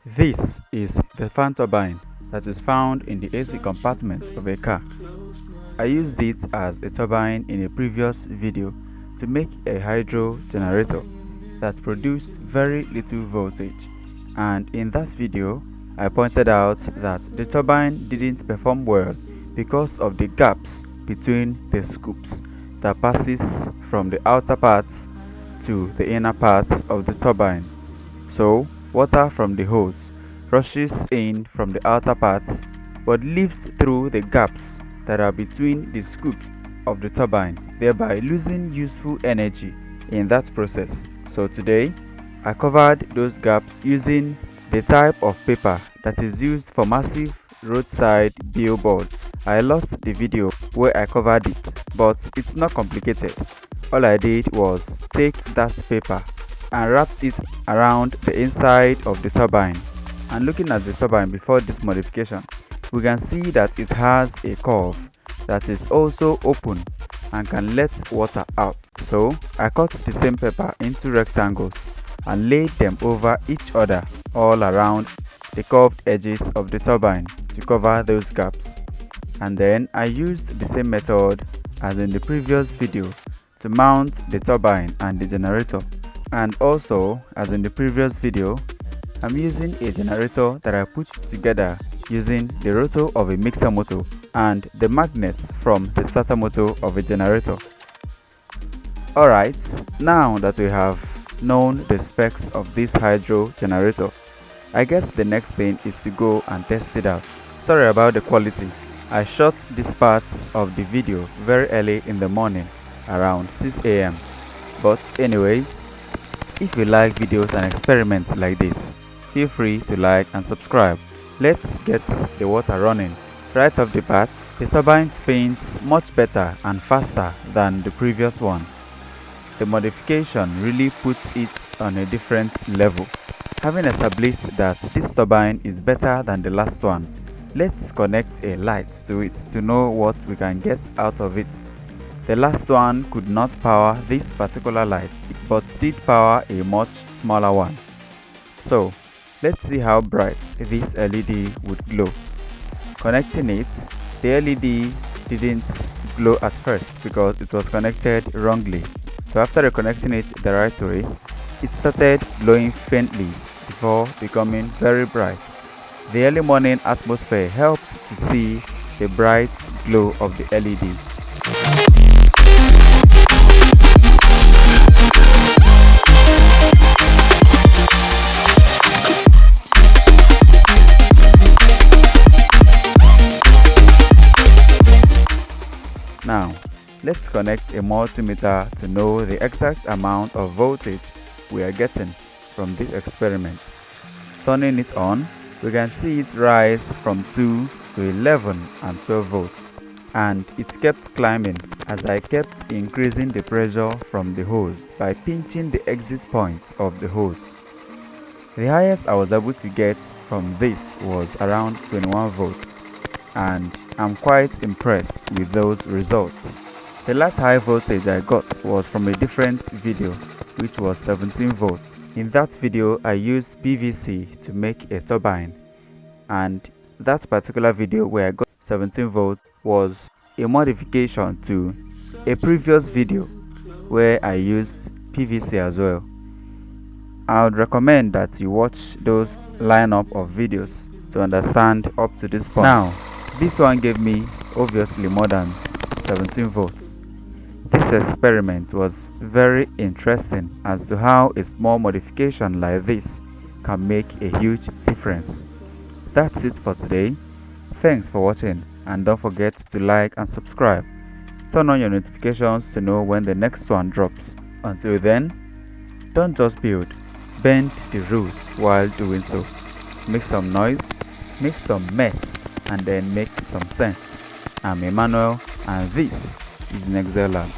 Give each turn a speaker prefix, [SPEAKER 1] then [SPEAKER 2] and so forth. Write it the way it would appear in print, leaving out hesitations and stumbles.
[SPEAKER 1] This is the fan turbine that is found in the AC compartment of a car. I used it as a turbine in a previous video to make a hydro generator that produced very little voltage, and in that video I pointed out that the turbine didn't perform well because of the gaps between the scoops that passes from the outer parts to the inner parts of the turbine. So, water from the hose rushes in from the outer parts but leaves through the gaps that are between the scoops of the turbine, thereby losing useful energy in that process. So today, I covered those gaps using the type of paper that is used for massive roadside billboards. I lost the video where I covered it, but it's not complicated. All I did was take that paper and wrapped it around the inside of the turbine. And looking at the turbine before this modification, we can see that it has a curve that is also open and can let water out. So I cut the same paper into rectangles and laid them over each other all around the curved edges of the turbine to cover those gaps. And then I used the same method as in the previous video to mount the turbine and the generator. And also, as in the previous video, I'm using a generator that I put together using the rotor of a mixer motor and the magnets from the starter motor of a generator. Alright, now that we have known the specs of this hydro generator, I guess the next thing is to go and test it out. Sorry about the quality. I shot these parts of the video very early in the morning, around 6 a.m. But anyways, if you like videos and experiments like this, feel free to like and subscribe. Let's get the water running. Right off the bat, the turbine spins much better and faster than the previous one. The modification really puts it on a different level. Having established that this turbine is better than the last one, let's connect a light to it to know what we can get out of it. The last one could not power this particular light, but did power a much smaller one. So, let's see how bright this LED would glow. Connecting it, the LED didn't glow at first because it was connected wrongly. So after reconnecting it the right way, it started glowing faintly before becoming very bright. The early morning atmosphere helped to see the bright glow of the LED. Now, let's connect a multimeter to know the exact amount of voltage we are getting from this experiment. Turning it on, we can see it rise from 2 to 11 and 12 volts, and it kept climbing as I kept increasing the pressure from the hose by pinching the exit point of the hose. The highest I was able to get from this was around 21 volts, and I'm quite impressed with those results. The last high voltage I got was from a different video, which was 17 volts. In that video I used PVC to make a turbine, and that particular video where I got 17 volts was a modification to a previous video where I used PVC as well. I would recommend that you watch those lineup of videos to understand up to this point. Now, this one gave me obviously more than 17 volts. This experiment was very interesting as to how a small modification like this can make a huge difference. That's it for today. Thanks for watching, and don't forget to like and subscribe. Turn on your notifications to know when the next one drops. Until then, don't just build, bend the rules while doing so. Make some noise, make some mess, and then make some sense. I'm Emmanuel, and this is Nexel Lab.